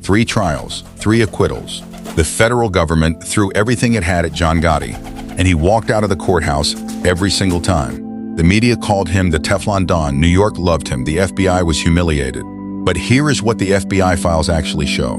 3 trials, 3 acquittals. The federal government threw everything it had at John Gotti, and he walked out of the courthouse every single time. The media called him the Teflon Don. New York loved him. The FBI was humiliated. But here is what the FBI files actually show.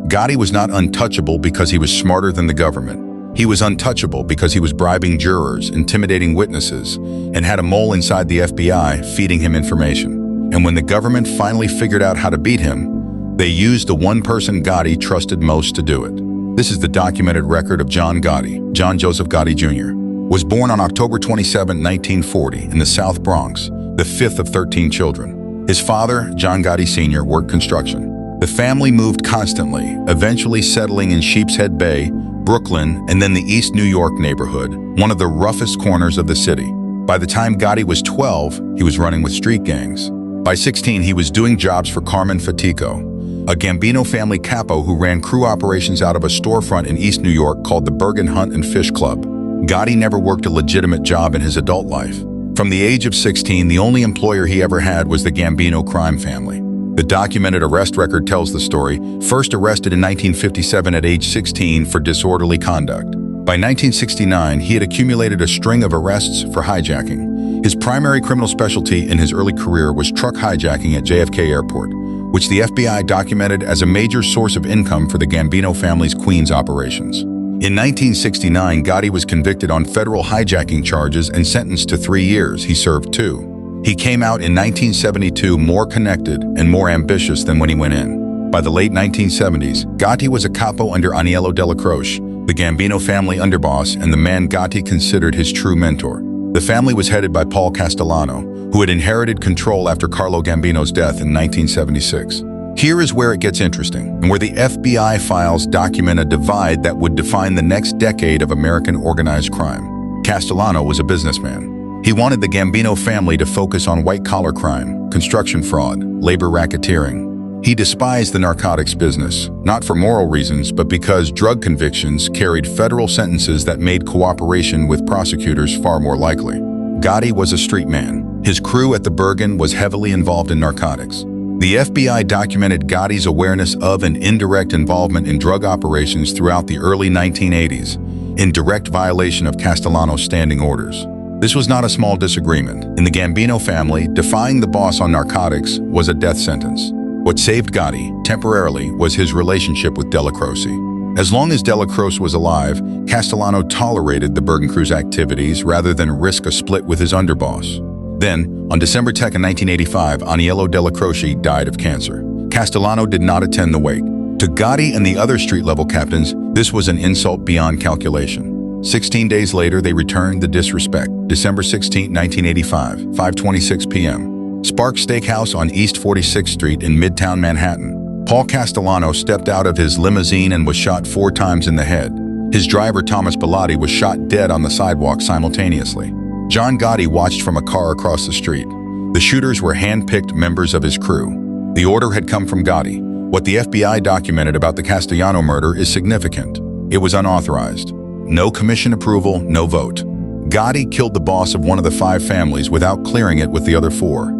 Gotti was not untouchable because he was smarter than the government. He was untouchable because he was bribing jurors, intimidating witnesses, and had a mole inside the FBI feeding him information. And when the government finally figured out how to beat him, they used the one person Gotti trusted most to do it. This is the documented record of John Gotti. John Joseph Gotti Jr. was born on October 27, 1940 in the South Bronx, the 5th of 13 children. His father, John Gotti Sr., worked construction. The family moved constantly, eventually settling in Sheepshead Bay, Brooklyn, and then the East New York neighborhood, one of the roughest corners of the city. By the time Gotti was 12, he was running with street gangs. By 16, he was doing jobs for Carmen Fatico, a Gambino family capo who ran crew operations out of a storefront in East New York called the Bergin Hunt and Fish Club. Gotti never worked a legitimate job in his adult life. From the age of 16, the only employer he ever had was the Gambino Crime Family. The documented arrest record tells the story, first arrested in 1957 at age 16 for disorderly conduct. By 1969, he had accumulated a string of arrests for hijacking. His primary criminal specialty in his early career was truck hijacking at JFK Airport, which the FBI documented as a major source of income for the Gambino family's Queens operations. In 1969, Gotti was convicted on federal hijacking charges and sentenced to 3 years. He served 2. He came out in 1972 more connected and more ambitious than when he went in. By the late 1970s, Gotti was a capo under Aniello Della Croce, the Gambino family underboss and the man Gotti considered his true mentor. The family was headed by Paul Castellano, who had inherited control after Carlo Gambino's death in 1976. Here is where it gets interesting, and where the FBI files document a divide that would define the next decade of American organized crime. Castellano was a businessman. He wanted the Gambino family to focus on white-collar crime, construction fraud, labor racketeering. He despised the narcotics business, not for moral reasons, but because drug convictions carried federal sentences that made cooperation with prosecutors far more likely. Gotti was a street man. His crew at the Bergin was heavily involved in narcotics. The FBI documented Gotti's awareness of and indirect involvement in drug operations throughout the early 1980s, in direct violation of Castellano's standing orders. This was not a small disagreement. In the Gambino family, defying the boss on narcotics was a death sentence. What saved Gotti, temporarily, was his relationship with Della Croce. As long as Della Croce was alive, Castellano tolerated the Bergin crew's activities rather than risk a split with his underboss. Then, on December 2, 1985, Aniello Della Croce died of cancer. Castellano did not attend the wake. To Gotti and the other street-level captains, this was an insult beyond calculation. 16 days later, they returned the disrespect. December 16, 1985, 5:26 p.m. Spark Steakhouse on East 46th Street in Midtown Manhattan. Paul Castellano stepped out of his limousine and was shot 4 times in the head. His driver, Thomas Bellotti, was shot dead on the sidewalk simultaneously. John Gotti watched from a car across the street. The shooters were hand-picked members of his crew. The order had come from Gotti. What the FBI documented about the Castellano murder is significant. It was unauthorized. No commission approval, no vote. Gotti killed the boss of one of the 5 families without clearing it with the other 4.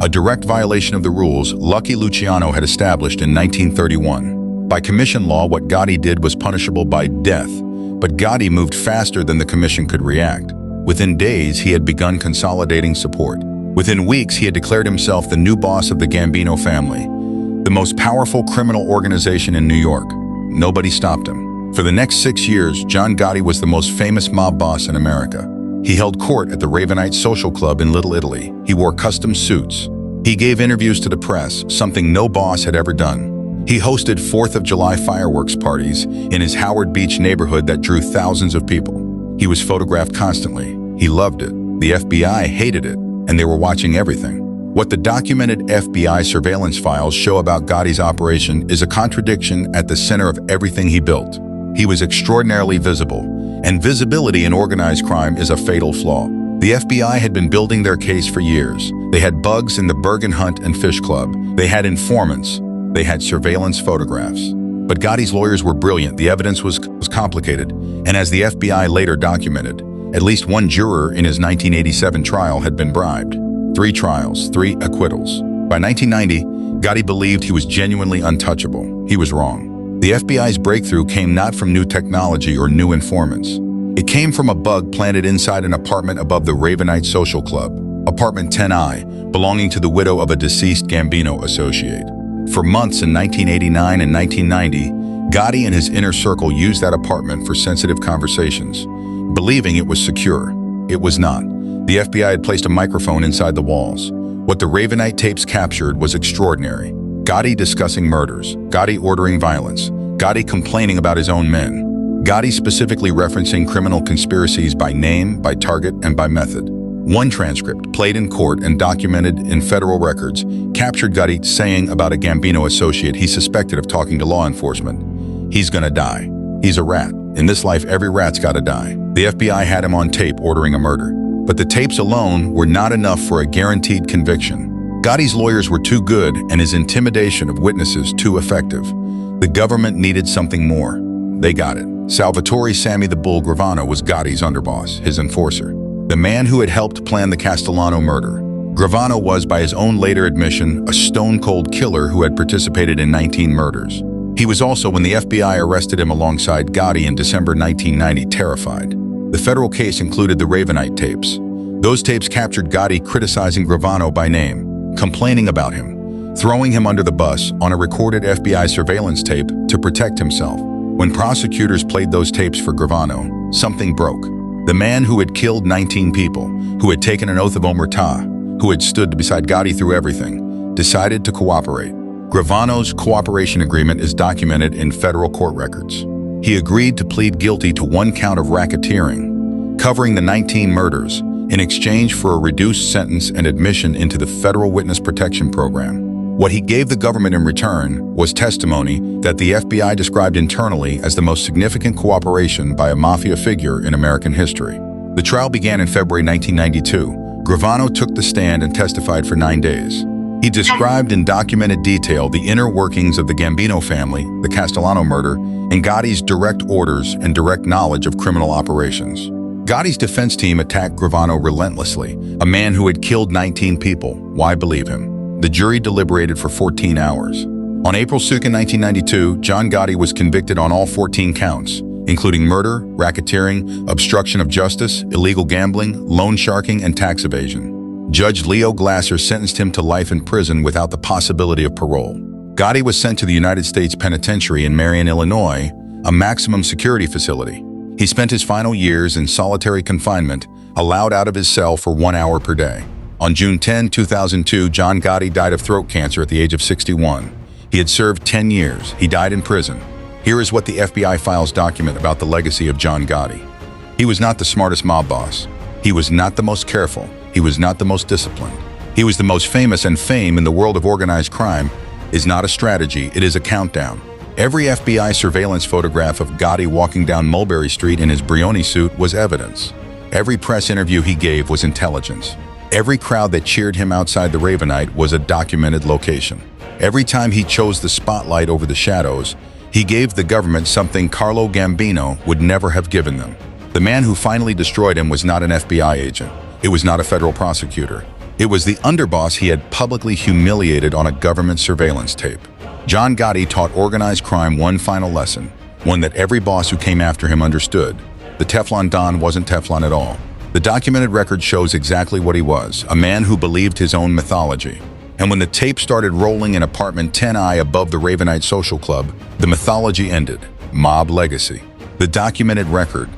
A direct violation of the rules Lucky Luciano had established in 1931. By commission law, what Gotti did was punishable by death, but Gotti moved faster than the commission could react. Within days, he had begun consolidating support. Within weeks, he had declared himself the new boss of the Gambino family, the most powerful criminal organization in New York. Nobody stopped him. For the next 6 years, John Gotti was the most famous mob boss in America. He held court at the Ravenite Social Club in Little Italy. He wore custom suits. He gave interviews to the press, something no boss had ever done. He hosted 4th of July fireworks parties in his Howard Beach neighborhood that drew thousands of people. He was photographed constantly. He loved it. The FBI hated it, and they were watching everything. What the documented FBI surveillance files show about Gotti's operation is a contradiction at the center of everything he built. He was extraordinarily visible, and visibility in organized crime is a fatal flaw. The FBI had been building their case for years. They had bugs in the Bergin Hunt and Fish Club. They had informants. They had surveillance photographs. But Gotti's lawyers were brilliant. The evidence was complicated, and as the FBI later documented, at least one juror in his 1987 trial had been bribed. 3 trials, 3 acquittals. By 1990, Gotti believed he was genuinely untouchable. He was wrong. The FBI's breakthrough came not from new technology or new informants. It came from a bug planted inside an apartment above the Ravenite Social Club, apartment 10I, belonging to the widow of a deceased Gambino associate. For months in 1989 and 1990, Gotti and his inner circle used that apartment for sensitive conversations, believing it was secure. It was not. The FBI had placed a microphone inside the walls. What the Ravenite tapes captured was extraordinary. Gotti discussing murders, Gotti ordering violence, Gotti complaining about his own men, Gotti specifically referencing criminal conspiracies by name, by target, and by method. One transcript, played in court and documented in federal records, captured Gotti saying about a Gambino associate he suspected of talking to law enforcement, "He's gonna die. He's a rat. In this life, every rat's gotta die." The FBI had him on tape ordering a murder. But the tapes alone were not enough for a guaranteed conviction. Gotti's lawyers were too good and his intimidation of witnesses too effective. The government needed something more. They got it. Salvatore "Sammy the Bull" Gravano was Gotti's underboss, his enforcer, the man who had helped plan the Castellano murder. Gravano was, by his own later admission, a stone-cold killer who had participated in 19 murders. He was also, when the FBI arrested him alongside Gotti in December 1990, terrified. The federal case included the Ravenite tapes. Those tapes captured Gotti criticizing Gravano by name, complaining about him, throwing him under the bus on a recorded FBI surveillance tape to protect himself. When prosecutors played those tapes for Gravano, something broke. The man who had killed 19 people, who had taken an oath of omertà, who had stood beside Gotti through everything, decided to cooperate. Gravano's cooperation agreement is documented in federal court records. He agreed to plead guilty to one count of racketeering, covering the 19 murders, in exchange for a reduced sentence and admission into the Federal Witness Protection Program. What he gave the government in return was testimony that the FBI described internally as the most significant cooperation by a mafia figure in American history. The trial began in February 1992. Gravano took the stand and testified for 9 days. He described in documented detail the inner workings of the Gambino family, the Castellano murder, and Gotti's direct orders and direct knowledge of criminal operations. Gotti's defense team attacked Gravano relentlessly, a man who had killed 19 people. Why believe him? The jury deliberated for 14 hours. On April 2, 1992, John Gotti was convicted on all 14 counts, including murder, racketeering, obstruction of justice, illegal gambling, loan sharking, and tax evasion. Judge Leo Glasser sentenced him to life in prison without the possibility of parole. Gotti was sent to the United States Penitentiary in Marion, Illinois, a maximum security facility. He spent his final years in solitary confinement, allowed out of his cell for 1 hour per day. On June 10, 2002, John Gotti died of throat cancer at the age of 61. He had served 10 years. He died in prison. Here is what the FBI files document about the legacy of John Gotti. He was not the smartest mob boss. He was not the most careful. He was not the most disciplined. He was the most famous, and fame in the world of organized crime is not a strategy, it is a countdown. Every FBI surveillance photograph of Gotti walking down Mulberry Street in his Brioni suit was evidence. Every press interview he gave was intelligence. Every crowd that cheered him outside the Ravenite was a documented location. Every time he chose the spotlight over the shadows, he gave the government something Carlo Gambino would never have given them. The man who finally destroyed him was not an FBI agent. It was not a federal prosecutor. It was the underboss he had publicly humiliated on a government surveillance tape. John Gotti taught organized crime one final lesson, one that every boss who came after him understood. The Teflon Don wasn't Teflon at all. The documented record shows exactly what he was, a man who believed his own mythology. And when the tape started rolling in apartment 10I above the Ravenite Social Club, the mythology ended. Mob legacy. The documented record,